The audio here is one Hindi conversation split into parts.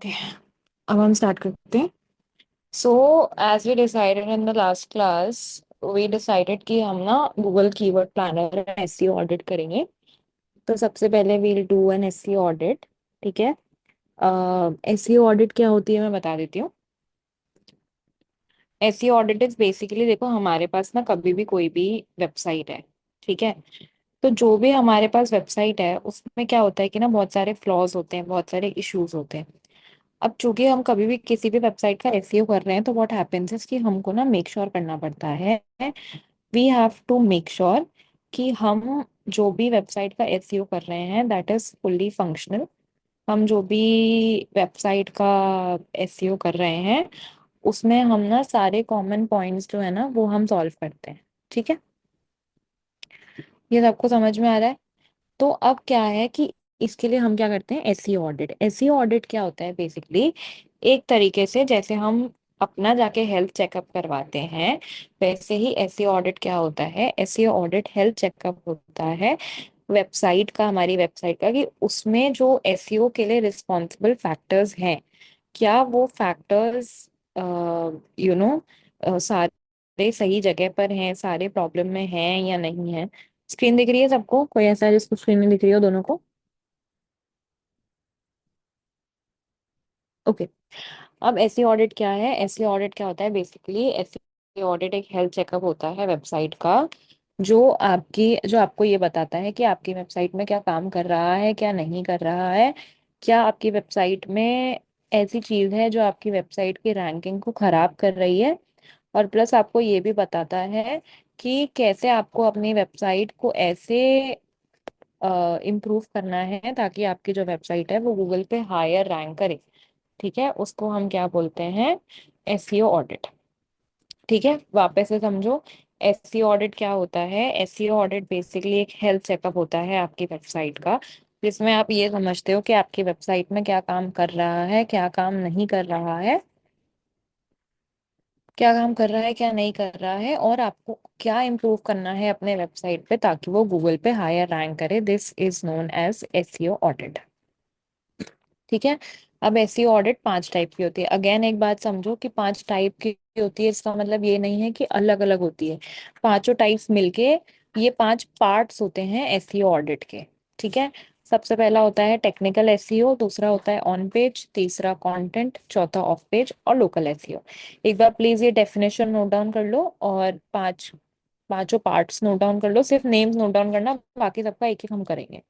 ओके, अब हम स्टार्ट करते हैं। So as we decided in the last class, we decided कि हम ना Google keyword planner SEO audit करेंगे। तो सबसे पहले we'll do an SEO audit. ठीक है। एसईओ ऑडिट क्या होती है मैं बता देती हूँ। एसईओ ऑडिट इज बेसिकली, देखो हमारे पास ना कभी भी कोई भी वेबसाइट है, ठीक है। तो जो भी हमारे पास वेबसाइट है उसमें क्या होता है कि ना बहुत सारे फ्लॉज होते हैं, बहुत सारे इश्यूज होते हैं। अब चूंकि हम कभी भी किसी भी वेबसाइट का एसईओ कर रहे हैं तो व्हाट हैपेंस इज कि हमको ना मेक श्योर करना पड़ता है। We have to make sure कि हम जो भी वेबसाइट का एसईओ कर रहे हैं दैट इज फुल्ली फंक्शनल। हम जो भी वेबसाइट का एसईओ कर रहे हैं उसमें हम ना सारे कॉमन पॉइंट्स जो है ना वो हम सॉल्व करते हैं। ठीक है, ये सबको समझ में आ रहा है। तो अब क्या है कि इसके लिए हम क्या करते हैं, एसईओ ऑडिट। एसईओ ऑडिट क्या होता है बेसिकली, एक तरीके से जैसे हम अपना जाके हेल्थ चेकअप करवाते हैं वैसे ही एसईओ ऑडिट क्या होता है। एसईओ ऑडिट हेल्थ चेकअप होता है वेबसाइट का, हमारी वेबसाइट का, कि उसमें जो एसईओ के लिए रिस्पॉन्सिबल फैक्टर्स हैं क्या वो फैक्टर्स सारे सही जगह पर हैं, सारे प्रॉब्लम में हैं या नहीं है। स्क्रीन दिख रही है सबको? कोई ऐसा है जिसको स्क्रीन में दिख रही हो दोनों को? ओके। अब एसई ऑडिट क्या है? एसई ऑडिट क्या होता है बेसिकली, एसई ऑडिट एक हेल्थ चेकअप होता है वेबसाइट का, जो आपको ये बताता है कि आपकी वेबसाइट में क्या काम कर रहा है, क्या नहीं कर रहा है। क्या आपकी वेबसाइट में ऐसी चीज है जो आपकी वेबसाइट की रैंकिंग को खराब कर रही है। और प्लस आपको ये भी बताता है कि कैसे आपको अपनी वेबसाइट को ऐसे इम्प्रूव करना है ताकि आपकी जो वेबसाइट है वो गूगल पे हायर रैंक करे। ठीक है, उसको हम क्या बोलते हैं, एसईओ ऑडिट। ठीक है, वापस से समझो। एसईओ ऑडिट क्या होता है? एसईओ ऑडिट बेसिकली एक हेल्थ चेकअप होता है आपकी वेबसाइट का, जिसमें आप ये समझते हो कि आपकी वेबसाइट में क्या काम कर रहा है, क्या काम नहीं कर रहा है, क्या काम कर रहा है, क्या नहीं कर रहा है, और आपको क्या इम्प्रूव करना है अपने वेबसाइट पे ताकि वो गूगल पे हायर रैंक करे। This is known as SEO audit. ठीक है। अब एसईओ ऑडिट 5 टाइप की होती है। अगेन एक बात समझो कि 5 टाइप की होती है, इसका मतलब ये नहीं है कि अलग अलग होती है। पांचों टाइप्स मिलके ये 5 पार्ट्स होते हैं एसईओ ऑडिट के। ठीक है। सबसे पहला होता है टेक्निकल एसईओ, दूसरा होता है ऑन पेज, तीसरा कंटेंट, चौथा ऑफ पेज और लोकल एसईओ। एक बार प्लीज ये डेफिनेशन नोट डाउन कर लो और पांचों पार्ट्स नोट डाउन कर लो। सिर्फ नेम्स नोट डाउन करना, बाकी सबका एक एक हम करेंगे।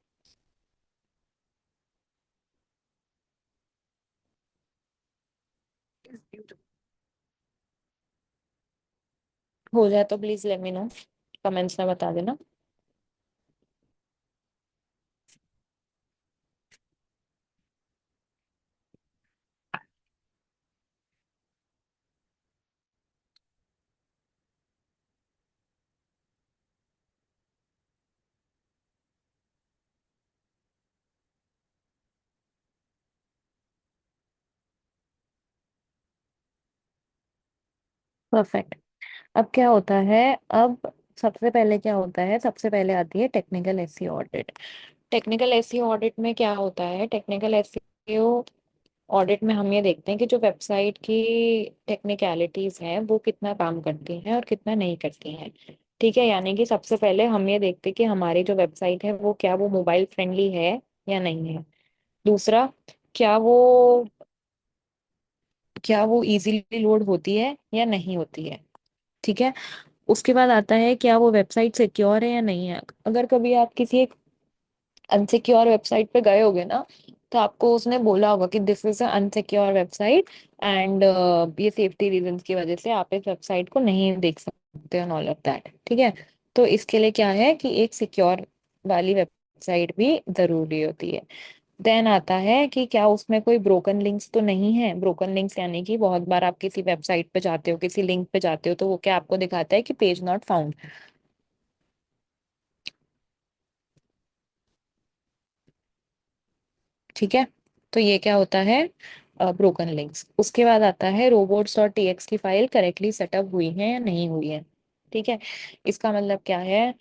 हो जाए तो please let me know, comments में बता देना। परफेक्ट। अब क्या होता है, अब सबसे पहले क्या होता है, सबसे पहले आती है technical SEO audit. Technical SEO audit में क्या होता है, टेक्निकल एसईओ ऑडिट में हम ये देखते हैं कि जो वेबसाइट की टेक्निकलिटीज हैं वो कितना काम करती हैं और कितना नहीं करती हैं। ठीक है, यानी कि सबसे पहले हम ये देखते हैं कि हमारी जो वेबसाइट है वो क्या वो मोबाइल फ्रेंडली है या नहीं है। दूसरा, क्या वो क्या वो इजीली लोड होती है या नहीं होती है। ठीक है। उसके बाद आता है क्या वो वेबसाइट सिक्योर है या नहीं है। अगर कभी आप किसी एक अनसिक्योर वेबसाइट पे गए होगे ना, तो आपको उसने बोला होगा कि this is unsecure website and ये सेफ्टी रीजंस की वजह से आप इस वेबसाइट को नहीं देख सकते एंड ऑल ऑफ दैट। ठीक है। तो इसके लिए क्या है कि एक सिक्योर वाली वेबसाइट भी जरूरी होती है। देन आता है कि क्या उसमें कोई ब्रोकन लिंक्स तो नहीं है। ब्रोकन लिंक्स यानी कि बहुत बार आप किसी वेबसाइट पे जाते हो, किसी लिंक पे जाते हो, तो वो क्या आपको दिखाता है कि पेज नॉट फाउंड। ठीक है। तो ये क्या होता है, ब्रोकन लिंक्स। उसके बाद आता है robots dot TXT file correctly setup हुई है या नहीं हुई है। ठीक है। इसका मतलब क्या है,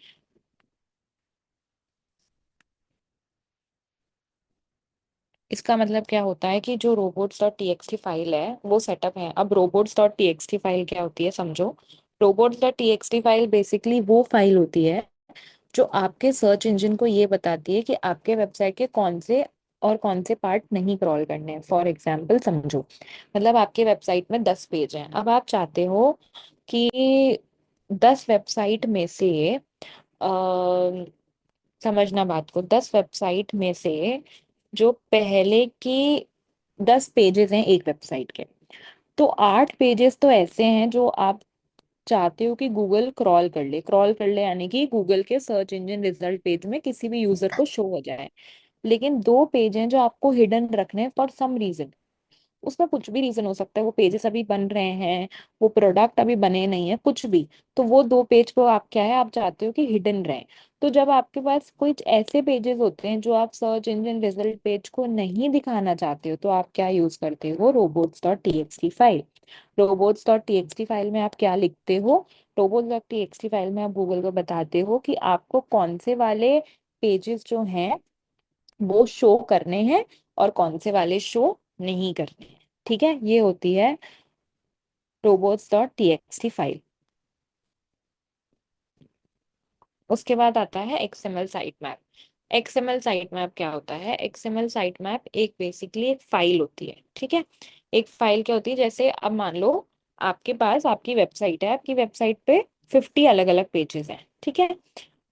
इसका मतलब क्या होता है कि जो robots.txt फाइल है वो सेटअप है। अब robots.txt फाइल क्या होती है समझो। robots.txt फाइल बेसिकली वो फाइल होती है जो आपके सर्च इंजन को ये बताती है कि आपके वेबसाइट के कौन से और कौन से पार्ट नहीं क्रॉल करने हैं। फॉर एग्जाम्पल समझो, मतलब आपके वेबसाइट में 10 पेज हैं। अब आप चाहते हो कि 10 वेबसाइट में से समझना बात को, 10 वेबसाइट में से जो पहले की 10 पेजेस हैं एक वेबसाइट के, तो 8 पेजेस तो ऐसे हैं जो आप चाहते हो कि गूगल क्रॉल कर ले यानी कि गूगल के सर्च इंजन रिजल्ट पेज में किसी भी यूजर को शो हो जाए। लेकिन 2 पेज हैं जो आपको हिडन रखने हैं फॉर सम रीजन। उसमें कुछ भी रीजन हो सकता है, वो पेजेस अभी बन रहे हैं, वो प्रोडक्ट अभी बने नहीं है, कुछ भी। तो वो 2 पेज को आप क्या है, आप चाहते हो कि हिडन रहे। तो जब आपके पास कुछ ऐसे पेजेस होते हैं जो आप सर्च इंजन रिजल्ट पेज को नहीं दिखाना चाहते हो, तो आप क्या यूज करते हो, robots.txt फाइल। robots.txt फाइल में आप क्या लिखते हो, robots.txt फाइल में आप गूगल को बताते हो कि आपको कौन से वाले पेजेस जो हैं वो शो करने हैं और कौन से वाले शो नहीं करने हैं। ठीक है, ये होती है robots.txt फाइल। उसके बाद आता है XML site map. XML site map क्या होता है, एक्सएमएल साइट मैप एक बेसिकली एक फाइल होती है। ठीक है, एक फाइल क्या होती है, जैसे अब मान लो आपके पास आपकी वेबसाइट है, आपकी वेबसाइट पे 50 अलग अलग पेजेस हैं। ठीक है,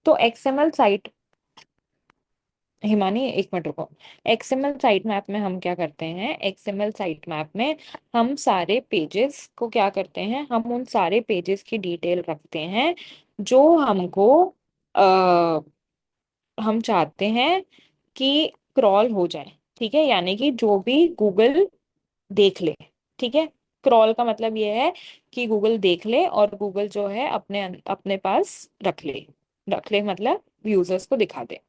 तो एक्सएमएल साइट, हिमानी एक मिनट रुको। एक्सएमएल साइट मैप में हम क्या करते हैं, एक्सएमएल साइट मैप में हम सारे पेजेस को क्या करते हैं, हम उन सारे पेजेस की डिटेल रखते हैं जो हमको आ, हम चाहते हैं कि क्रॉल हो जाए। ठीक है, यानी कि जो भी गूगल देख ले। ठीक है, क्रॉल का मतलब ये है कि गूगल देख ले और गूगल जो है अपने अपने पास रख ले मतलब यूजर्स को दिखा दे।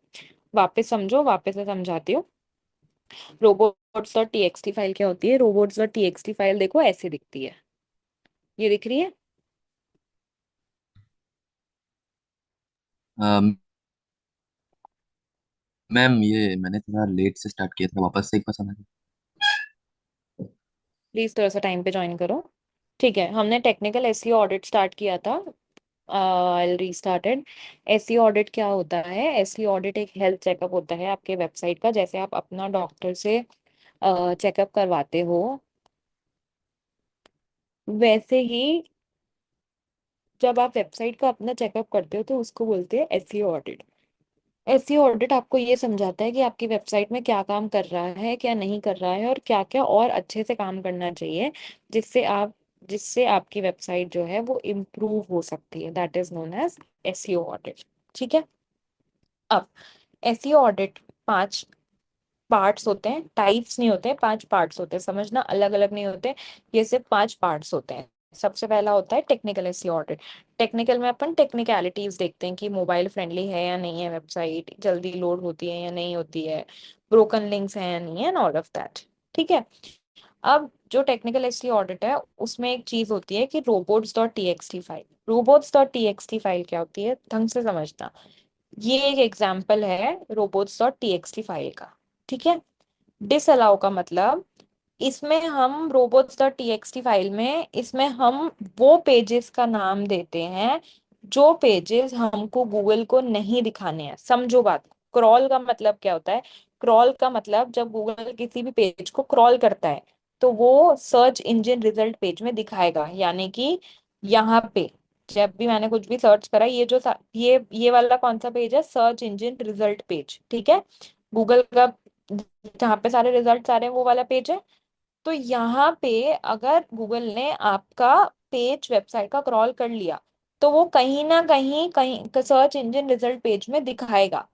वापस समझो, वापस से समझाती हूँ। robots.txt फाइल क्या होती है, robots.txt फाइल देखो ऐसे दिखती है, ये दिख रही है। अम, मैम ये मैंने थोड़ा लेट से स्टार्ट किया था, वापस से एक बार समझ। प्लीज थोड़ा सा टाइम पे ज्वाइन करो। ठीक है, हमने टेक्निकल एसईओ ऑडिट स्टार्ट किया था। आई रीस्टार्टेड। एसईओ ऑडिट क्या होता है, एसईओ ऑडिट एक हेल्थ चेकअप होता है आपके वेबसाइट का, जैसे आप अपना डॉक्टर से चेकअप करवाते हो वैसे ही जब आप वेबसाइट का अपना चेकअप करते हो तो उसको बोलते हैं एसईओ ऑडिट। एसईओ ऑडिट आपको ये समझाता है कि आपकी वेबसाइट में क्या काम कर रहा है, क्या नहीं कर रहा है, और क्या क्या और अच्छे से काम करना चाहिए, जिससे आपकी वेबसाइट जो है वो इम्प्रूव हो सकती है। That is known as SEO audit. ठीक है, अब एसईओ ऑडिट 5 पार्ट्स होते हैं, टाइप्स नहीं होते हैं, 5 पार्ट्स होते हैं, समझना, अलग अलग नहीं होते। ये सिर्फ 5 पार्ट्स होते हैं। सबसे पहला होता है टेक्निकल एसईओ ऑडिट। टेक्निकल में अपन टेक्निकलिटीज देखते हैं कि मोबाइल फ्रेंडली है या नहीं है, वेबसाइट जल्दी लोड होती है या नहीं होती है, ब्रोकन लिंक्स हैं या नहीं है, एंड ऑल ऑफ दैट। ठीक है, अब जो टेक्निकल एसईओ ऑडिट है उसमें एक चीज होती है कि robots.txt फाइल। robots.txt फाइल क्या होती है, ढंग से समझना। ये एक एग्जाम्पल है robots.txt फाइल का। ठीक है, डिसअलाउ का मतलब, इसमें हम robots.txt फाइल में इसमें हम वो पेजेस का नाम देते हैं जो पेजेस हमको गूगल को नहीं दिखाने हैं। समझो बात को, क्रॉल का मतलब क्या होता है, क्रॉल का मतलब जब गूगल किसी भी पेज को क्रॉल करता है तो वो सर्च इंजन रिजल्ट पेज में दिखाएगा। यानी कि यहाँ पे जब भी मैंने कुछ भी सर्च करा, ये वाला कौन सा पेज है, सर्च इंजन रिजल्ट पेज। ठीक है, गूगल का जहाँ पे सारे रिजल्ट आ रहे हैं वो वाला पेज है। तो यहाँ पे अगर गूगल ने आपका पेज वेबसाइट का क्रॉल कर लिया तो वो कहीं ना कहीं कहीं सर्च इंजन रिजल्ट पेज में दिखाएगा।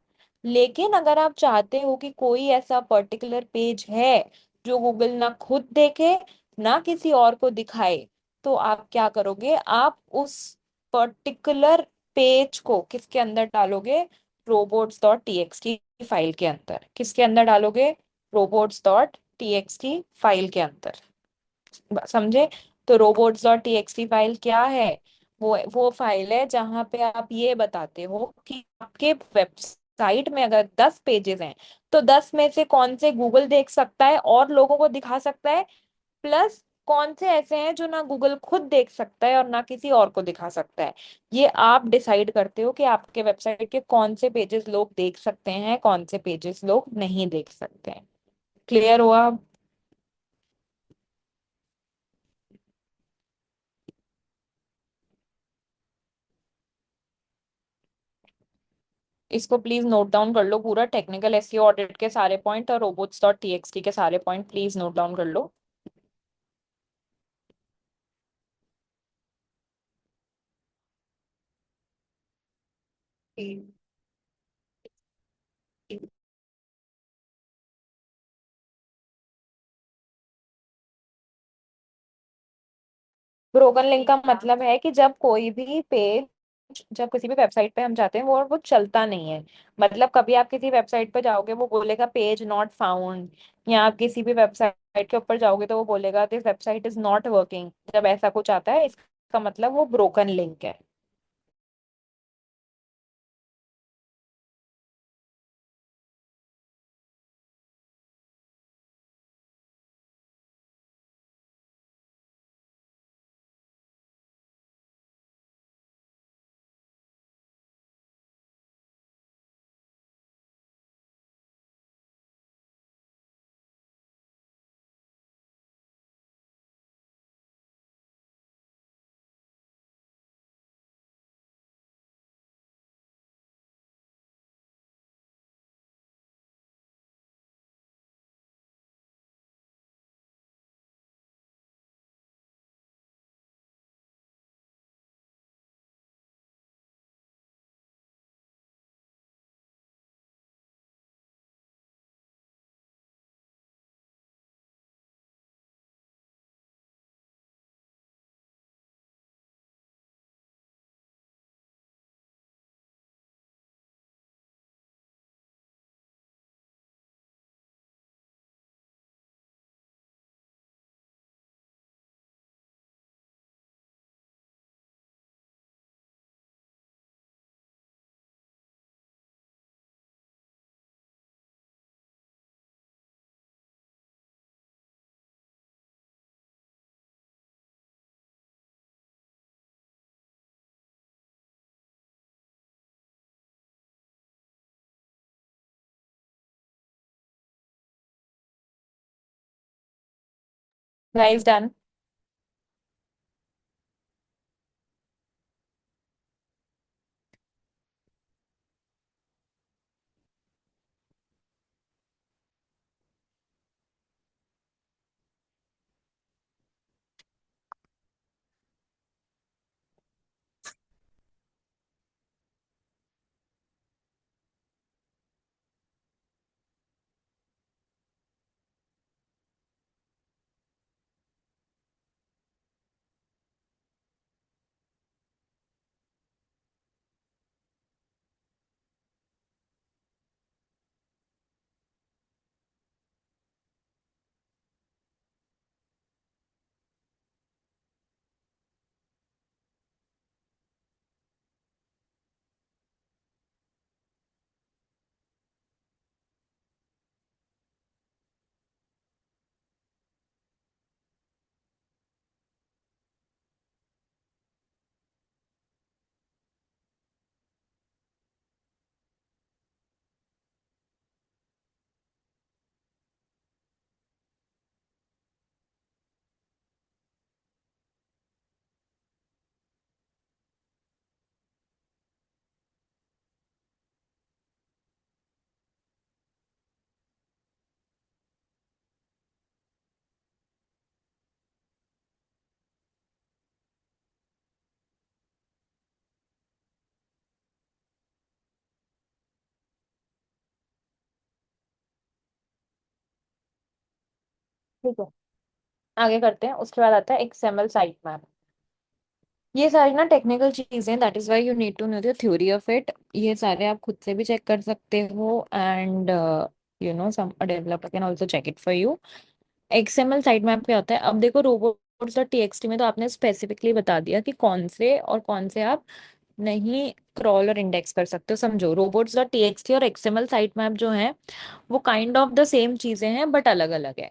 लेकिन अगर आप चाहते हो कि कोई ऐसा पर्टिकुलर पेज है जो गूगल ना खुद देखे ना किसी और को दिखाए, तो आप क्या करोगे, आप उस पर्टिकुलर पेज को किसके अंदर डालोगे, robots.txt फाइल के अंदर। किसके अंदर डालोगे, robots.txt फाइल के अंदर। समझे। तो robots.txt फाइल क्या है, वो फाइल है जहां पे आप ये बताते हो कि आपके वेबसाइट साइट में अगर 10 पेजेस हैं, तो 10 में से कौन से गूगल देख सकता है और लोगों को दिखा सकता है, प्लस कौन से ऐसे हैं जो ना गूगल खुद देख सकता है और ना किसी और को दिखा सकता है। ये आप डिसाइड करते हो कि आपके वेबसाइट के कौन से पेजेस लोग देख सकते हैं, कौन से पेजेस लोग नहीं देख सकते हैं। क्लियर हुआ? इसको प्लीज नोट डाउन कर लो, पूरा टेक्निकल एसईओ ऑडिट के सारे पॉइंट और रोबोट्स डॉट टीएक्सटी के सारे पॉइंट प्लीज नोट डाउन कर लो। ब्रोकन लिंक का मतलब है कि जब कोई भी पेज, जब किसी भी वेबसाइट पे हम जाते हैं वो चलता नहीं है। मतलब कभी आप किसी वेबसाइट पे जाओगे वो बोलेगा पेज नॉट फाउंड, या आप किसी भी वेबसाइट के ऊपर जाओगे तो वो बोलेगा this website is not working. जब ऐसा कुछ आता है इसका मतलब वो ब्रोकन लिंक है। Guys done. ठीक है, आगे करते हैं। उसके बाद आता है एक्सएमएल साइट मैप। ये सारी ना टेक्निकल चीजें, that is why you need to know the theory of it. ये सारे आप खुद से भी चेक कर सकते हो, and you know some developer can also check it for you. XML site map क्या होता है? अब देखो रोबोट्स डॉट टीएक्सटी में तो आपने स्पेसिफिकली बता दिया कि कौन से और कौन से आप नहीं क्रॉल और इंडेक्स कर सकते हो। समझो, रोबोट्स डॉट टीएक्सटी और एक्सएमएल साइट मैप जो है वो काइंड ऑफ द सेम चीजें हैं बट अलग अलग है।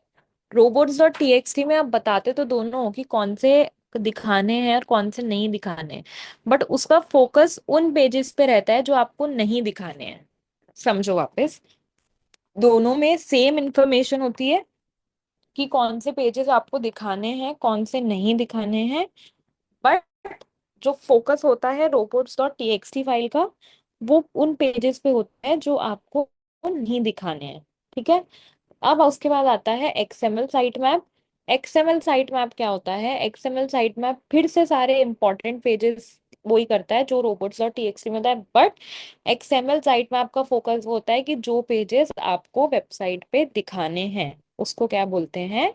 रोबोट्स डॉट टीएक्सटी में आप बताते तो दोनों हो कि कौन से दिखाने हैं और कौन से नहीं दिखाने हैं, बट उसका फोकस उन पेजेस पे रहता है जो आपको नहीं दिखाने हैं। समझो वापस, दोनों में सेम इंफॉर्मेशन होती है कि कौन से पेजेस आपको दिखाने हैं कौन से नहीं दिखाने हैं, बट जो फोकस होता है रोबोट्स डॉट टीएक्सटी फाइल का वो उन पेजेस पे होता है जो आपको नहीं दिखाने हैं। ठीक है। अब उसके बाद आता है XML site map. XML site map क्या होता है? एक्सएमएल साइट मैप फिर से सारे इंपॉर्टेंट पेजेस वही करता है जो रोबोट्स डॉट टीएक्सटी में होता है, बट एक्सएमएल साइट मैप का फोकस होता है कि जो पेजेस आपको वेबसाइट पे दिखाने हैं उसको क्या बोलते हैं?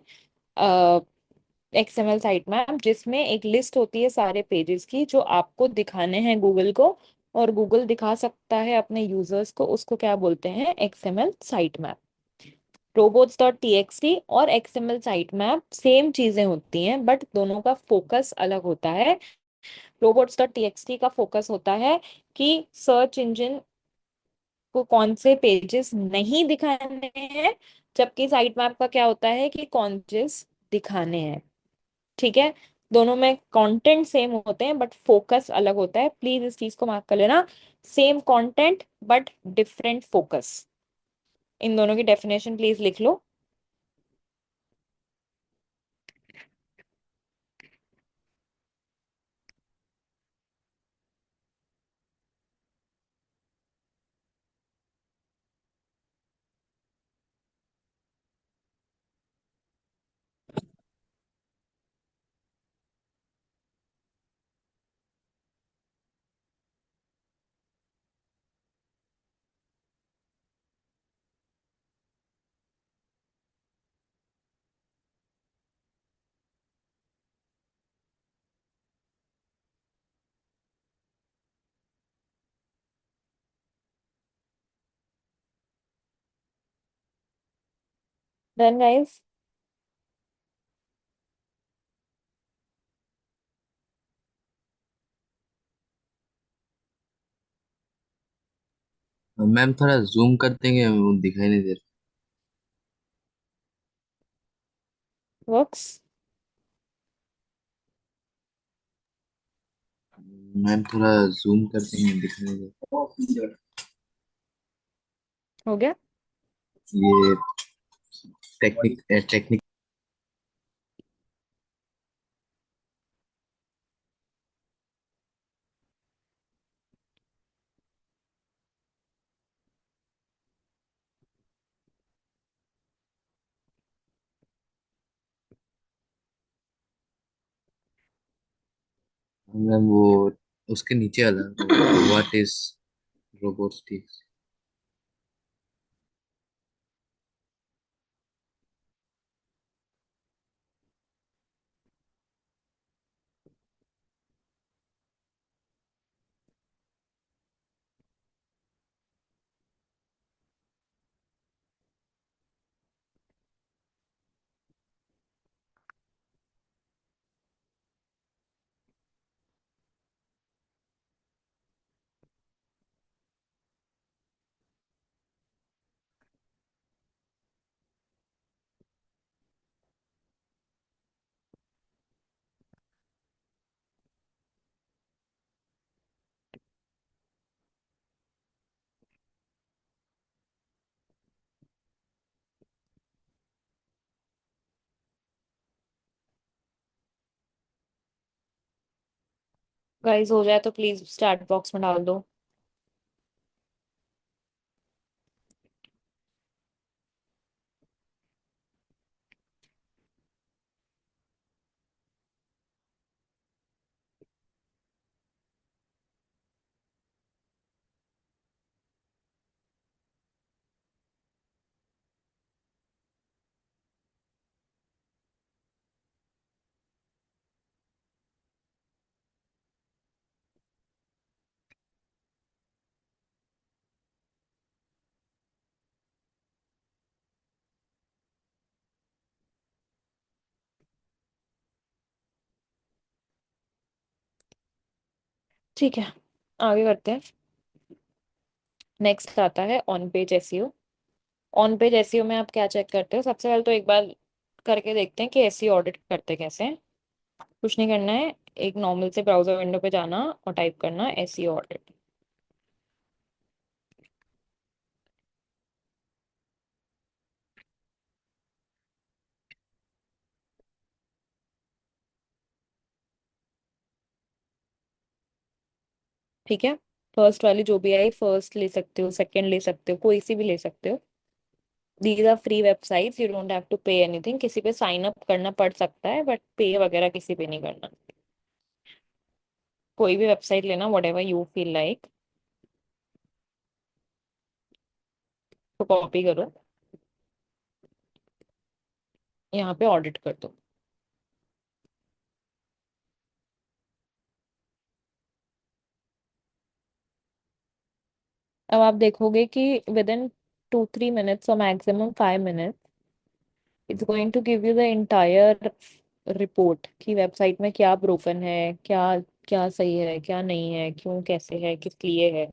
एक्सएमएल साइट मैप, जिसमें एक लिस्ट होती है सारे पेजेस की जो आपको दिखाने हैं गूगल को, और गूगल दिखा सकता है अपने यूजर्स को, उसको क्या बोलते हैं? XML site map. Robots dot TXT और एक्सएमएल साइट मैप सेम चीजें होती हैं बट दोनों का फोकस अलग होता है। रोबोट्स डॉट टीएक्सटी का फोकस होता है कि सर्च इंजन को कौन से पेजेस नहीं दिखाने हैं, जबकि साइट मैप का क्या होता है कि कौन चीज दिखाने हैं। ठीक है। दोनों में कंटेंट सेम होते हैं बट फोकस अलग होता है। प्लीज इस चीज को मार्क कर लेना, same content but different focus. इन दोनों की डेफिनेशन प्लीज लिख लो। Done guys? मैम थोड़ा जूम कर देंगे, वो दिखाई नहीं दे रहा। वर्क्स? मैम थोड़ा जूम कर देंगे, दिखाई नहीं दे रहा। हो गया? ये टेक्निक। मैम वो उसके नीचे वाला, व्हाट इज रोबोटिक्स। गाइस हो जाए तो प्लीज स्टार्ट बॉक्स में डाल दो। ठीक है। आगे करते हैं। नेक्स्ट आता है on page SEO. On page SEO में आप क्या चेक करते हो? सबसे पहले तो एक बार करके देखते हैं कि एसईओ ऑडिट करते कैसे हैं। कुछ नहीं करना है, एक नॉर्मल से ब्राउजर विंडो पे जाना और टाइप करना एसईओ ऑडिट। ठीक है, फर्स्ट वाली जो भी आई, फर्स्ट ले सकते हो, सेकंड ले सकते हो, कोई सी भी ले सकते हो। These are free websites, you don't have to pay anything. किसी पे साइन अप करना पड़ सकता है बट पे वगैरह किसी पे नहीं करना। कोई भी वेबसाइट लेना, what ever you feel like. तो कॉपी करो, यहाँ पे ऑडिट कर दो। अब आप देखोगे कि विद इन 2-3 मिनट्स और maximum 5 minutes it's going to give you the entire report कि वेबसाइट में क्या ब्रोकन है, क्या क्या सही है, क्या नहीं है, क्यों, कैसे है, किस लिए है।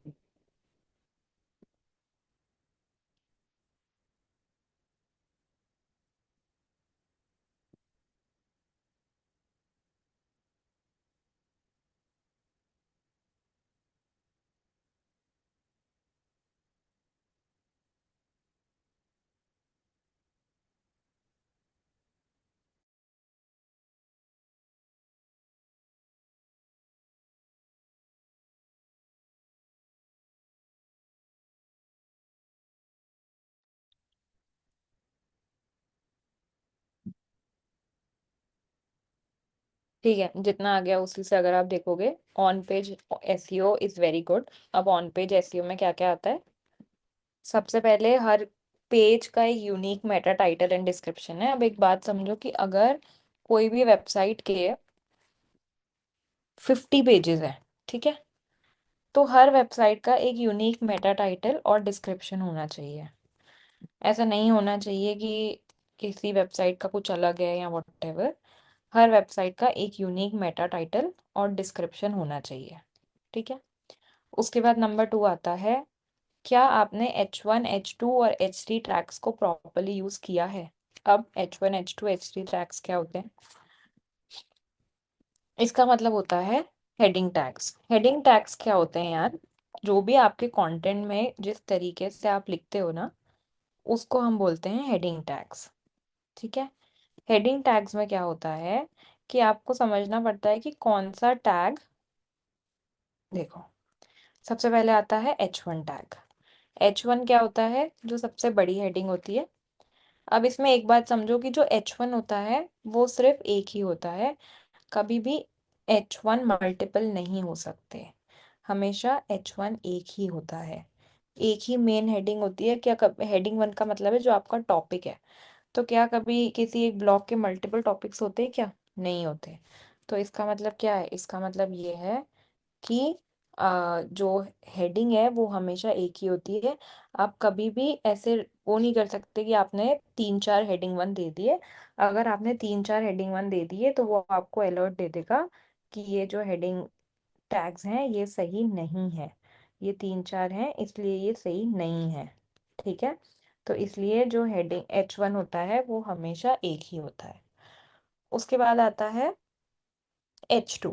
ठीक है, जितना आ गया उसी से अगर आप देखोगे, on page SEO is very good. अब ऑन पेज एसईओ में क्या क्या आता है? सबसे पहले हर पेज का एक unique Meta title and description है। अब एक बात समझो कि अगर कोई भी वेबसाइट के 50 पेजेस है, ठीक है, तो हर वेबसाइट का एक यूनिक मेटा टाइटल और डिस्क्रिप्शन होना चाहिए। ऐसा नहीं होना चाहिए कि किसी वेबसाइट का कुछ अलग है या वॉटेवर। हर वेबसाइट का एक यूनिक मेटा टाइटल और डिस्क्रिप्शन होना चाहिए। ठीक है। उसके बाद नंबर 2 आता है, क्या आपने H1 H2 और H3 ट्रैक्स को प्रॉपरली यूज किया है? अब H1 H2 H3 ट्रैक्स क्या होते हैं? इसका मतलब होता है हेडिंग टैग्स। हेडिंग टैग्स क्या होते हैं यार? जो भी आपके कंटेंट में जिस तरीके से आप लिखते हो ना, उसको हम बोलते हैं हेडिंग टैग्स। ठीक है। हेडिंग टैग्स में क्या होता है कि आपको समझना पड़ता है कि कौन सा टैग। देखो, सबसे पहले आता है H1 टैग। H1 क्या होता है? जो सबसे बड़ी हेडिंग होती है। अब इसमें एक बात समझो कि जो H1 होता है वो सिर्फ एक ही होता है। कभी भी H1 मल्टीपल नहीं हो सकते। हमेशा H1 एक ही होता है। एक ही मेन हेडिंग होती है। क्या हेडिंग 1 का मतलब है जो आपका टॉपिक है। तो क्या कभी किसी एक ब्लॉग के मल्टीपल टॉपिक्स होते हैं क्या? नहीं होते। तो इसका मतलब क्या है? इसका मतलब ये है कि जो हेडिंग है वो हमेशा एक ही होती है। आप कभी भी ऐसे वो नहीं कर सकते कि आपने 3-4 हेडिंग 1 दे दिए। अगर आपने 3-4 हेडिंग 1 दे दिए तो वो आपको अलर्ट दे देगा कि ये जो हेडिंग टैग्स हैं ये सही नहीं है। ये 3-4 हैं इसलिए ये सही नहीं है। ठीक है। तो इसलिए जो हेडिंग H1 होता है वो हमेशा एक ही होता है। उसके बाद आता है H2।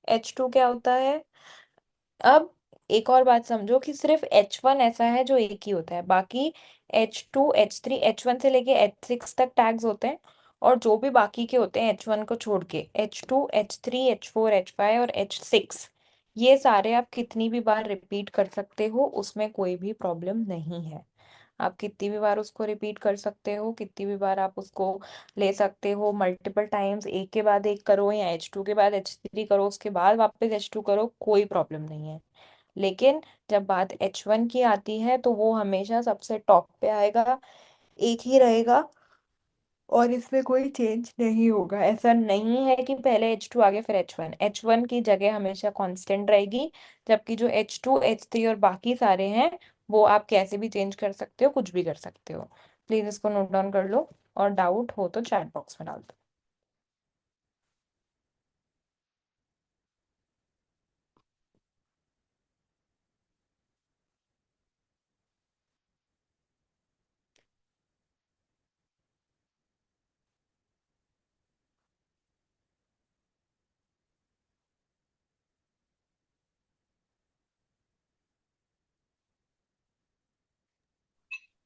H2 क्या होता है? अब एक और बात समझो कि सिर्फ H1 ऐसा है जो एक ही होता है। बाकी H2 H3 H1 से लेके H6 तक टैग्स होते हैं। और जो भी बाकी के होते हैं H1 को छोड़ के, H2 H3 H4 H5 और H6, ये सारे आप कितनी भी बार रिपीट कर सकते हो, उसमें कोई भी प्रॉब्लम नहीं है। आप कितनी भी बार उसको रिपीट कर सकते हो, कितनी भी बार आप उसको ले सकते हो मल्टीपल टाइम्स, एक के बाद एक करो या H2 के बाद H3 करो उसके बाद वापस H2 करो, कोई प्रॉब्लम नहीं है। लेकिन जब बात H1 की आती है तो वो हमेशा सबसे टॉप पे आएगा, एक ही रहेगा और इसमें कोई चेंज नहीं होगा। ऐसा नहीं है कि पहले H2 आगे फिर H1। H1 की जगह हमेशा कांस्टेंट रहेगी। जबकि जो H2 H3 और बाकी सारे हैं वो आप कैसे भी चेंज कर सकते हो, कुछ भी कर सकते हो। प्लीज इसको नोट डाउन कर लो और डाउट हो तो चैट बॉक्स में डाल दो।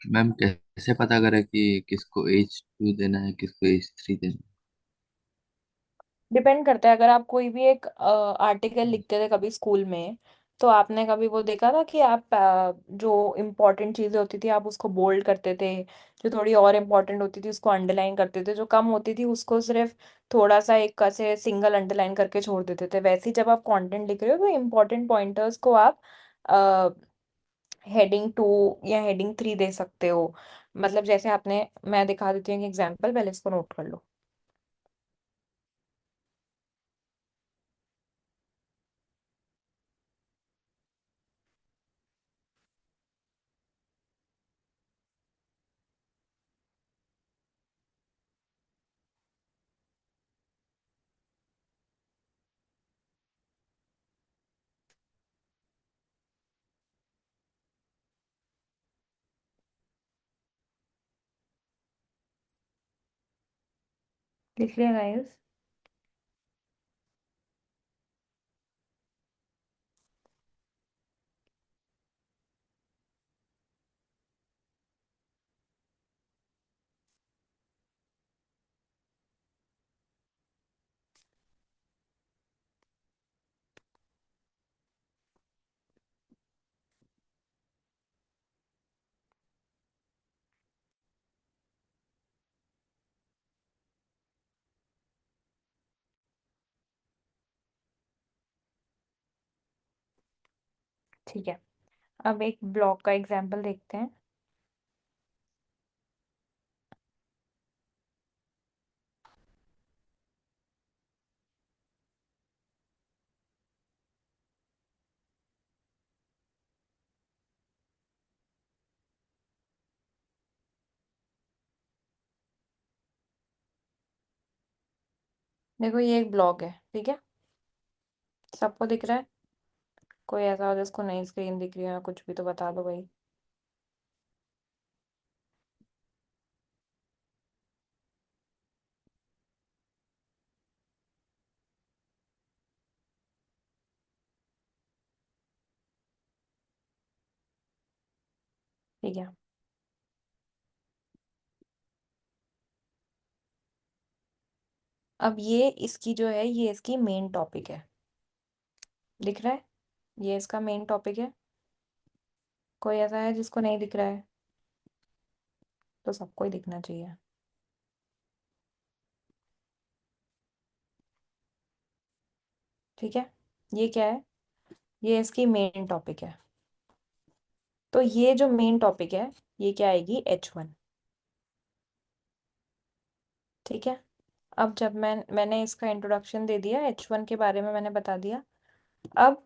मैम कैसे पता करें कि किसको H2 देना है, किसको H3 देना डिपेंड करता है। अगर आप कोई भी एक आर्टिकल लिखते थे कभी स्कूल में, तो आपने कभी वो देखा था कि आप जो इम्पोर्टेंट चीजें होती थी आप उसको बोल्ड करते थे, जो थोड़ी और इम्पोर्टेंट होती थी उसको अंडरलाइन करते थे, जो कम होती थी उसको सिर्फ थोड़ा सा एक से सिंगल अंडरलाइन करके छोड़ देते थे। वैसे ही जब आप कंटेंट लिख रहे हो तो इम्पोर्टेंट पॉइंटर्स को आप हेडिंग 2 या हेडिंग 3 दे सकते हो। मतलब जैसे आपने, मैं दिखा देती हूँ एक एग्जांपल, पहले इसको नोट कर लो। लिख लिया गाइस? ठीक है, अब एक ब्लॉग का एग्जांपल देखते हैं। देखो ये एक ब्लॉग है, ठीक है? सबको दिख रहा है? कोई ऐसा हो जिसको नई स्क्रीन दिख रही है या कुछ भी तो बता दो भाई। ठीक है, अब ये इसकी जो है, ये इसकी मेन टॉपिक है। दिख रहा है? ये इसका मेन टॉपिक है। कोई ऐसा है जिसको नहीं दिख रहा है? तो सबको ही दिखना चाहिए। ठीक है, ये क्या है? ये इसकी मेन टॉपिक है। तो ये जो मेन टॉपिक है, ये क्या आएगी? H1। ठीक है, अब जब मैंने इसका इंट्रोडक्शन दे दिया, H1 के बारे में मैंने बता दिया। अब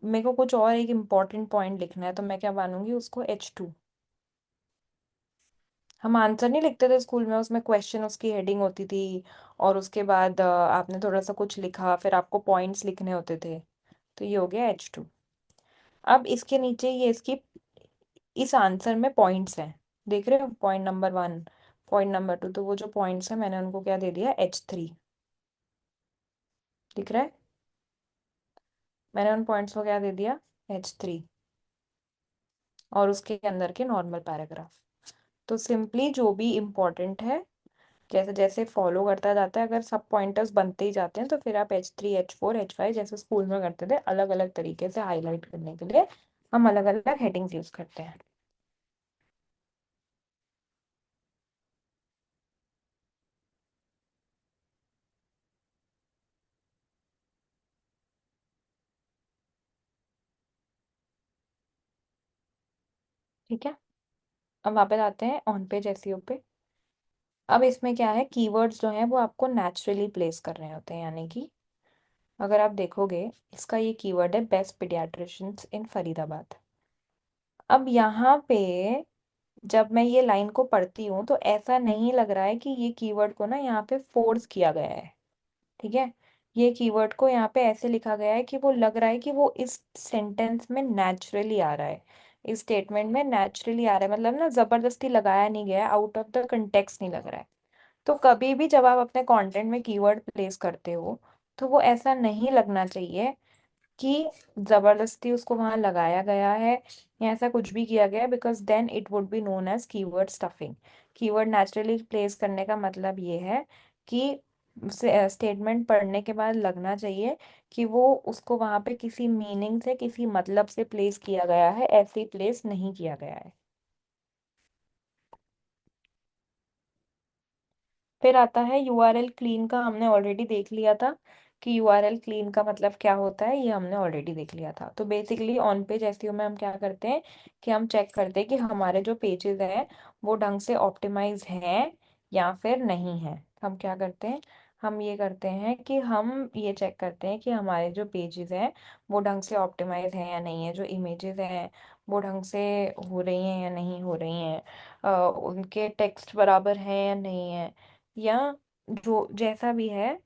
मेरे को कुछ और एक इम्पॉर्टेंट पॉइंट लिखना है, तो मैं क्या मानूंगी उसको? H2। हम आंसर नहीं लिखते थे स्कूल में, उसमें क्वेश्चन उसकी हेडिंग होती थी, और उसके बाद आपने थोड़ा सा कुछ लिखा, फिर आपको पॉइंट्स लिखने होते थे। तो ये हो गया H2। अब इसके नीचे ये इसकी, इस आंसर में पॉइंट्स हैं। देख रहे हो? पॉइंट नंबर 1, पॉइंट नंबर 2, तो वो जो पॉइंट्स हैं मैंने उनको क्या दे दिया? H3। दिख रहा है? मैंने उन पॉइंट्स को क्या दे दिया? H3। और उसके अंदर के नॉर्मल पैराग्राफ। तो सिंपली जो भी इम्पोर्टेंट है, जैसे जैसे फॉलो करता जाता है, अगर सब पॉइंटर्स बनते ही जाते हैं, तो फिर आप H3 H4 H5 जैसे स्कूल में करते थे, अलग अलग तरीके से हाईलाइट करने के लिए हम अलग अलग हेडिंग्स यूज करते हैं। ठीक है, अब वापस आते हैं ऑन पेज एसईओ पे। अब इसमें क्या है, कीवर्ड्स जो हैं वो आपको नेचुरली प्लेस कर रहे होते हैं, यानी कि अगर आप देखोगे, इसका ये कीवर्ड है बेस्ट पीडियाट्रिशियंस इन फरीदाबाद। अब यहाँ पे जब मैं ये लाइन को पढ़ती हूँ तो ऐसा नहीं लग रहा है कि ये कीवर्ड को ना यहाँ पे फोर्स किया गया है। ठीक है, ये कीवर्ड को यहाँ पे ऐसे लिखा गया है कि वो लग रहा है कि वो इस सेंटेंस में नेचुरली आ रहा है, इस स्टेटमेंट में नेचुरली आ रहा है, मतलब ना जबरदस्ती लगाया नहीं गया, आउट ऑफ द कंटेक्स्ट नहीं लग रहा है। तो कभी भी जब आप अपने कंटेंट में कीवर्ड प्लेस करते हो, तो वो ऐसा नहीं लगना चाहिए कि जबरदस्ती उसको वहां लगाया गया है या ऐसा कुछ भी किया गया है, because then it would be known as keyword stuffing. Keyword naturally place करने का मतलब ये है कि स्टेटमेंट पढ़ने के बाद लगना चाहिए कि वो उसको वहां पे किसी मीनिंग से, किसी मतलब से प्लेस किया गया है, ऐसे ही प्लेस नहीं किया गया है। फिर आता है यूआरएल क्लीन का, हमने ऑलरेडी देख लिया था कि यूआरएल क्लीन का मतलब क्या होता है, ये हमने ऑलरेडी देख लिया था। तो बेसिकली ऑन पेज एसईओ में हम क्या करते हैं कि हम चेक करते हैं कि हमारे जो पेजेस हैं वो ढंग से ऑप्टिमाइज हैं या फिर नहीं है। हम क्या करते हैं, हम ये करते हैं कि हम ये चेक करते हैं कि हमारे जो पेजेस हैं वो ढंग से ऑप्टिमाइज हैं या नहीं है, जो इमेजेस हैं वो ढंग से हो रही हैं या नहीं हो रही हैं, उनके टेक्स्ट बराबर हैं या नहीं है, या जो जैसा भी है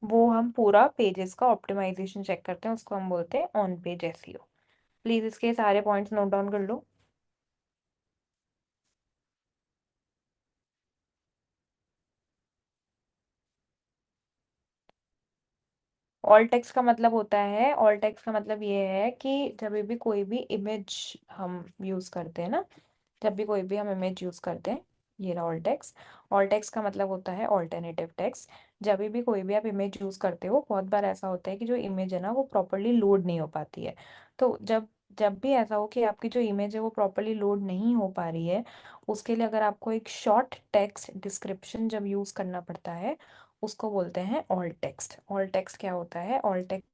वो हम पूरा पेजेस का ऑप्टिमाइजेशन चेक करते हैं, उसको हम बोलते हैं ऑन पेज एसईओ। प्लीज इसके सारे पॉइंट्स नोट डाउन कर लो। ऑल टेक्स्ट का मतलब होता है, ऑल टेक्स्ट का मतलब ये है कि जब भी कोई भी इमेज हम यूज करते हैं ना, जब भी कोई भी हम इमेज यूज करते हैं, ये रहा ऑल टेक्स्ट। ऑल टेक्स्ट का मतलब होता है ऑल्टरनेटिव टेक्स्ट। जब भी कोई भी आप इमेज यूज करते हो, बहुत बार ऐसा होता है कि जो इमेज है ना वो प्रॉपरली लोड नहीं हो पाती है। तो जब जब भी ऐसा हो कि आपकी जो इमेज है वो प्रॉपरली लोड नहीं हो पा रही है, उसके लिए अगर आपको एक शॉर्ट टेक्स्ट डिस्क्रिप्शन जब यूज करना पड़ता है, उसको बोलते हैं ऑल टेक्स्ट। ऑल टेक्स्ट क्या होता है, ऑल टेक्स्ट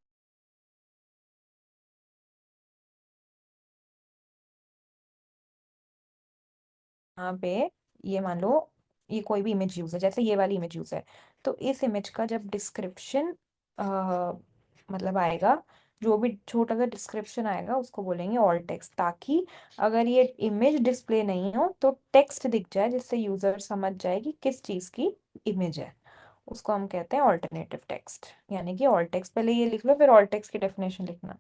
यहाँ पे, ये मान लो ये कोई भी इमेज यूज है, जैसे ये वाली इमेज यूज है, तो इस इमेज का जब डिस्क्रिप्शन मतलब आएगा, जो भी छोटा सा डिस्क्रिप्शन आएगा उसको बोलेंगे ऑल टेक्स्ट, ताकि अगर ये इमेज डिस्प्ले नहीं हो तो टेक्स्ट दिख जाए, जिससे यूजर समझ जाए कि किस चीज की इमेज है। उसको हम कहते हैं ऑल्टरनेटिव टेक्स्ट, यानी कि ऑल टेक्स्ट। पहले ये लिख लो, फिर ऑल टेक्स्ट की डेफिनेशन लिखना।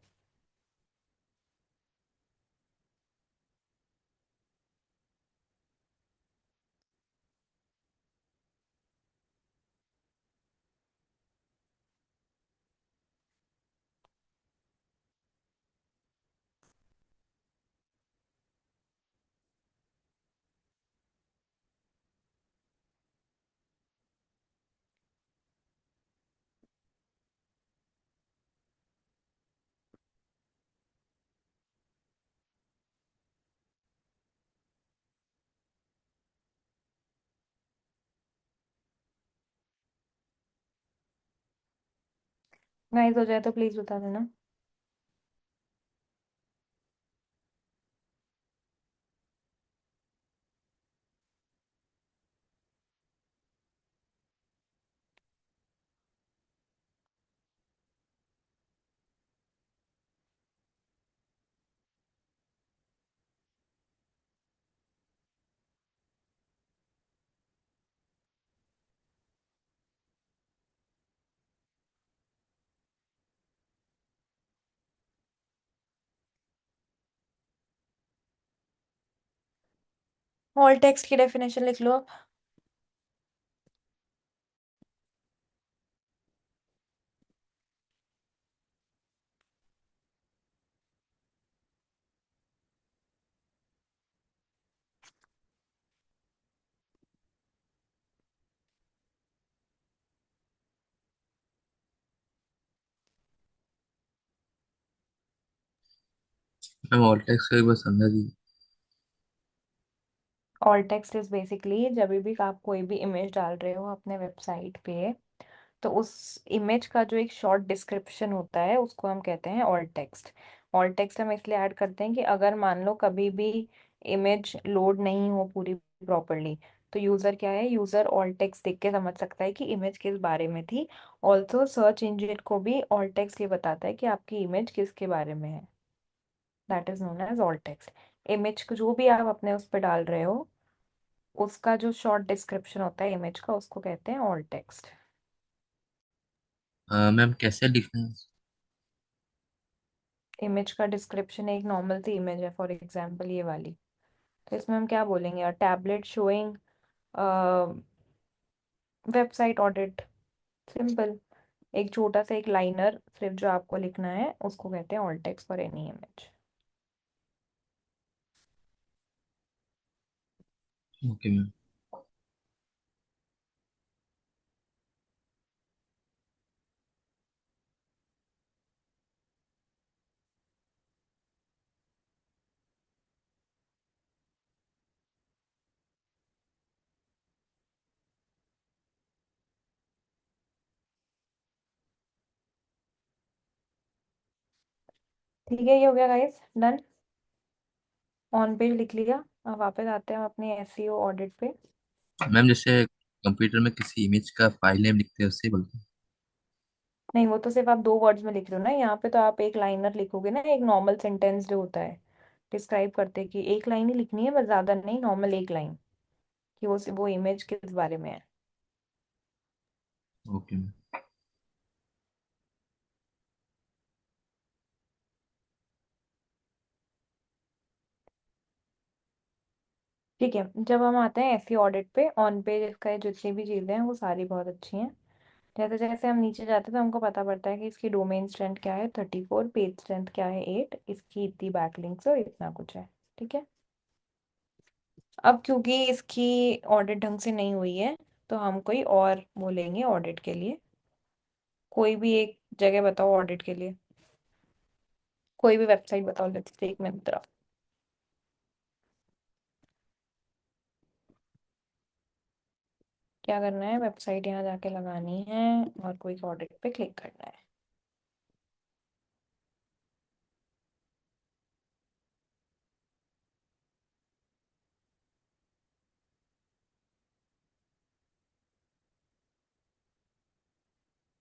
गाइस हो जाए तो प्लीज बता देना। ऑल टेक्स्ट की डेफिनेशन लिख लो। मैम ऑल टेक्स्ट का एक बार समझा दीजिए। ऑल टेक्स्ट इज बेसिकली जब भी आप कोई भी इमेज डाल रहे हो अपने वेबसाइट पे, तो उस इमेज का जो एक शॉर्ट डिस्क्रिप्शन होता है उसको हम कहते हैं ऑल टेक्स्ट। ऑल टेक्स्ट हम इसलिए ऐड करते हैं कि अगर मान लो कभी भी इमेज लोड नहीं हो पूरी प्रॉपरली, तो यूजर क्या है, यूजर ऑल टेक्स्ट देख के समझ सकता है कि इमेज किस बारे में थी। ऑल्सो सर्च इंजन को भी ऑल टेक्स्ट ये बताता है कि आपकी इमेज किसके बारे में है। That is known as alt text. Image को जो भी आप अपने उस पर डाल रहे हो, उसका जो शॉर्ट डिस्क्रिप्शन होता है इमेज का, उसको कहते हैं ऑल टेक्स्ट। मैम कैसे लिखना है? इमेज का डिस्क्रिप्शन एक नॉर्मल सी इमेज है, फॉर एग्जांपल ये वाली, तो इसमें हम क्या बोलेंगे, tablet showing website audit, simple. एक छोटा सा एक लाइनर सिर्फ जो आपको लिखना है उसको कहते हैं alt text for any image. Okay ma'am. ठीक है, ये हो गया गाइस, डन। ऑन पेज लिख लिया। अब वापस आते हैं हम अपने एसईओ ऑडिट पे। मैम जैसे कंप्यूटर में किसी इमेज का फाइल नेम लिखते हैं उससे बोलते हैं। नहीं, वो तो सिर्फ आप दो वर्ड्स में लिख रहे हो ना, यहाँ पे तो आप एक लाइनर लिखोगे ना, एक नॉर्मल सेंटेंस जो होता है डिस्क्राइब करते कि एक लाइन ही लिखनी है, बस ज्यादा नहीं, नॉर्मल एक लाइन कि वो इमेज किस बारे में है। Okay ma'am. ठीक है, जब हम आते हैं एसईओ ऑडिट पे, ऑन पेज इसका जितनी भी चीजें हैं वो सारी बहुत अच्छी हैं। जैसे जैसे हम नीचे जाते हैं तो हमको पता पड़ता है कि इसकी डोमेन स्ट्रेंथ क्या है 34, पेज स्ट्रेंथ क्या है 8, इसकी इतनी बैकलिंक्स और इतना कुछ है। ठीक है। अब क्योंकि इसकी ऑडिट ढंग से नहीं हुई है तो हम कोई और बोलेंगे ऑडिट के लिए। कोई भी एक जगह बताओ ऑडिट के लिए, कोई भी वेबसाइट बताओ, लेट्स टेक मिंत्रा। क्या करना है, वेबसाइट यहाँ जाके लगानी है और कोई ऑडिट पे क्लिक करना है।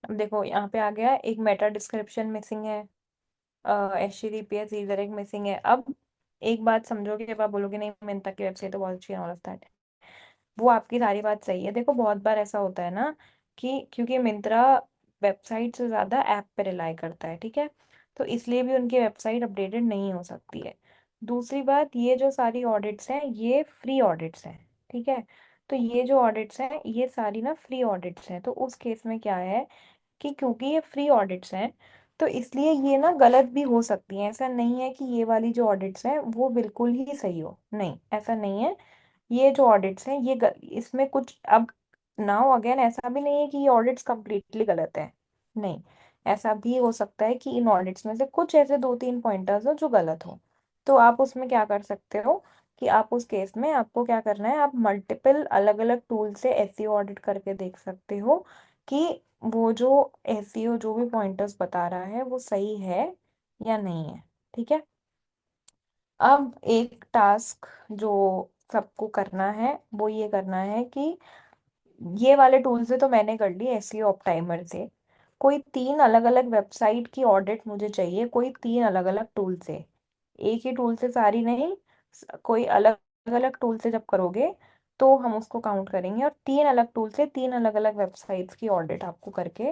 अब देखो यहाँ पे आ गया एक मेटा डिस्क्रिप्शन मिसिंग है, HTTPS रीडायरेक्ट मिसिंग है। अब एक बात समझोगे, जब आप बोलोगे नहीं मिंत्रा की वेबसाइट तो बहुत अच्छी है ऑल ऑफ दैट, वो आपकी सारी बात सही है। देखो बहुत बार ऐसा होता है ना कि क्योंकि मिंत्रा वेबसाइट से ज्यादा ऐप पे रिलाई करता है, ठीक है, तो इसलिए भी उनकी वेबसाइट अपडेटेड नहीं हो सकती है। दूसरी बात, ये जो सारी ऑडिट्स हैं ये फ्री ऑडिट्स हैं, ठीक है। तो ये जो ऑडिट्स हैं ये सारी ना फ्री ऑडिट्स हैं, तो उस केस में क्या है कि क्योंकि ये फ्री ऑडिट्स हैं तो इसलिए ये ना गलत भी हो सकती हैं। ऐसा नहीं है कि ये वाली जो ऑडिट्स हैं वो बिल्कुल ही सही हो, नहीं ऐसा नहीं है। ये जो ऑडिट्स हैं इसमें कुछ अब नाउ अगेन ऐसा भी नहीं है कि ये ऑडिट्स कंप्लीटली गलत है, नहीं। ऐसा भी हो सकता है कि इन ऑडिट्स में से कुछ ऐसे दो तीन पॉइंटर्स हो जो गलत हो। तो आप उसमें क्या कर सकते हो कि आप उस केस में आपको क्या करना है, आप मल्टीपल अलग अलग टूल से एसईओ ऑडिट करके देख सकते हो कि वो जो एसईओ जो भी पॉइंटर्स बता रहा है वो सही है या नहीं है। ठीक है। अब एक टास्क जो सबको करना है वो ये करना है कि ये वाले टूल से तो मैंने कर ली, एसईओ ऑप्टाइमर से कोई तीन अलग अलग वेबसाइट की ऑडिट मुझे चाहिए, कोई तीन अलग अलग टूल से। एक ही टूल से सारी नहीं, कोई अलग अलग टूल से जब करोगे तो हम उसको काउंट करेंगे, और तीन अलग टूल से तीन अलग अलग वेबसाइट्स की ऑडिट आपको करके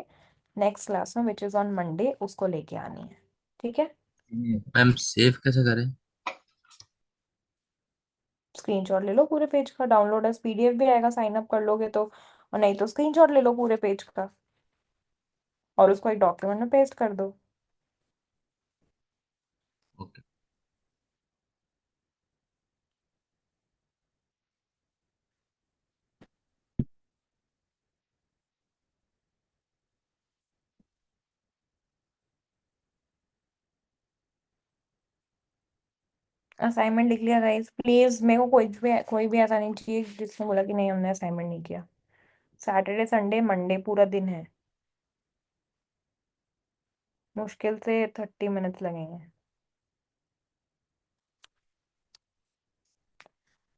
नेक्स्ट क्लास में विच इज ऑन मंडे उसको लेके आनी है। ठीक है। मैम सेव कैसे करें? स्क्रीनशॉट ले लो पूरे पेज का, डाउनलोड एज पीडीएफ भी आएगा साइन अप कर लोगे तो, और नहीं तो स्क्रीनशॉट ले लो पूरे पेज का और उसको एक डॉक्यूमेंट में पेस्ट कर दो। ओके। असाइनमेंट लिख लिया गाइस, प्लीज मेरे को कोई भी ऐसा नहीं चाहिए जिसने बोला कि नहीं हमने असाइनमेंट नहीं किया। सैटरडे संडे मंडे पूरा दिन है, मुश्किल से 30 मिनट्स लगेंगे।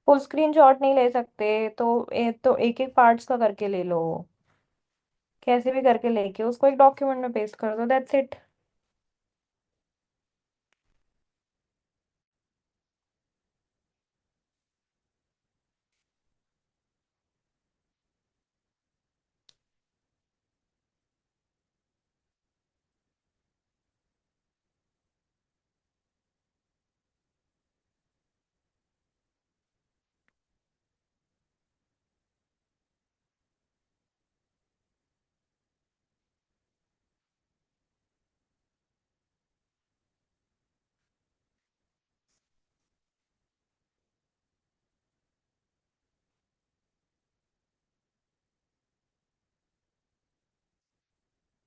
फुल स्क्रीन शॉट नहीं ले सकते तो एक एक पार्ट्स का करके ले लो, कैसे भी करके लेके उसको एक डॉक्यूमेंट में पेस्ट कर दो, दैट्स इट।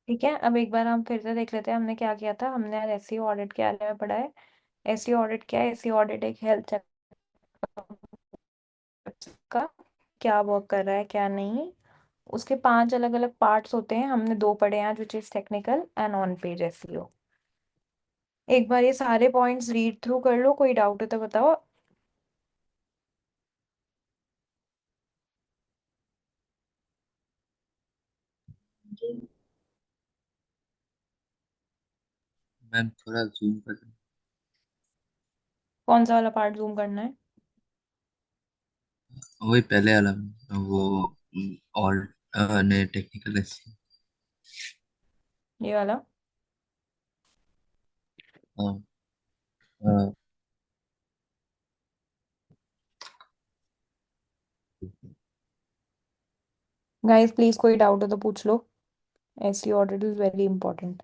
ठीक है, अब एक बार हम फिर से देख लेते हैं हमने क्या किया था। हमने आज एसईओ ऑडिट के बारे में पढ़ा है। एसईओ ऑडिट क्या है? एसईओ ऑडिट एक हेल्थ चेक का, क्या वर्क कर रहा है क्या नहीं। उसके 5 अलग अलग पार्ट्स होते हैं, हमने 2 पढ़े हैं आज, which is technical and on page SEO. एक बार ये सारे पॉइंट्स रीड थ्रू कर लो, कोई डाउट है तो बताओ। मैम थोड़ा जूम कर। कौन सा वाला पार्ट जूम करना है? वही पहले वाला, वो और ने टेक्निकल। ये वाला। हाँ। हाँ। गाइस प्लीज कोई डाउट है तो पूछ लो। SEO audit is very important.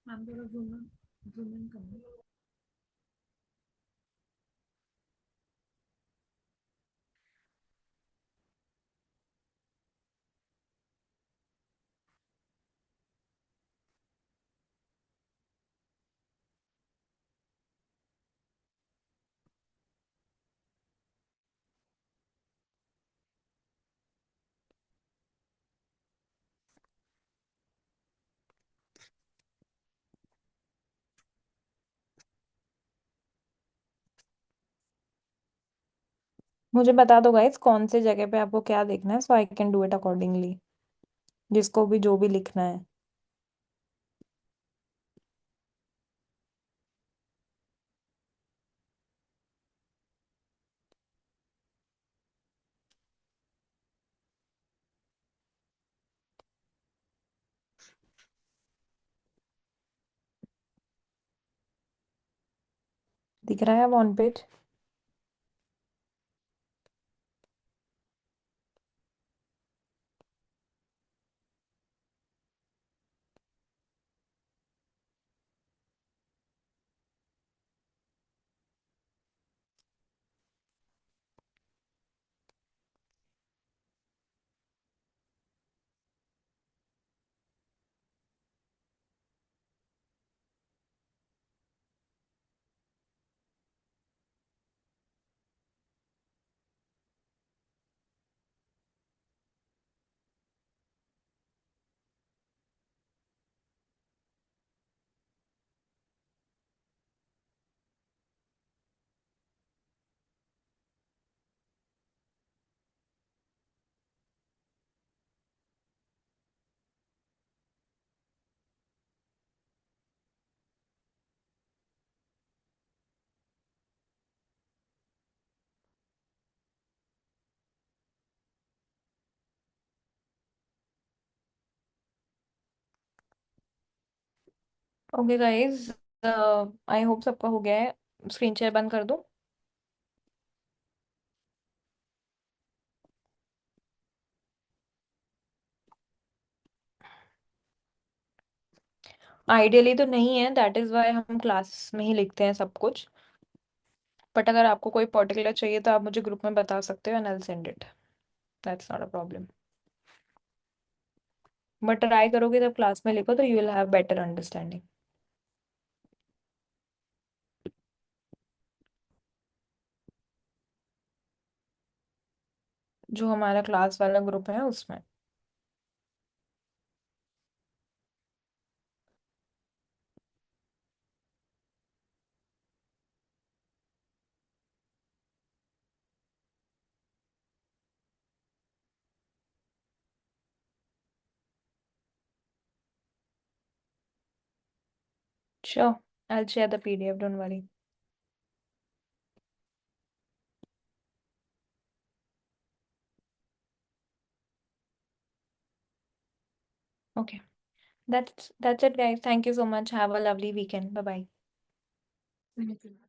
Ma'am थोड़ा जूम इन करना। मुझे बता दो गाइस कौन से जगह पे आपको क्या देखना है, so I can do it accordingly, जिसको भी जो भी लिखना है। दिख रहा है अब on page? Okay guys, I hope सबका हो गया है। स्क्रीन शेयर बंद कर दूं? आइडियली तो नहीं है, दैट इज वाई हम क्लास में ही लिखते हैं सब कुछ। बट अगर आपको कोई पर्टिकुलर चाहिए तो आप मुझे ग्रुप में बता सकते हो and I will send it. That's not a problem. But try करोगे जब क्लास में लिखो तो you will have better understanding. जो हमारा क्लास वाला ग्रुप है उसमें। Sure, I will share the PDF, don't worry. Okay, That's it, guys. Thank you so much. Have a lovely weekend. Bye bye.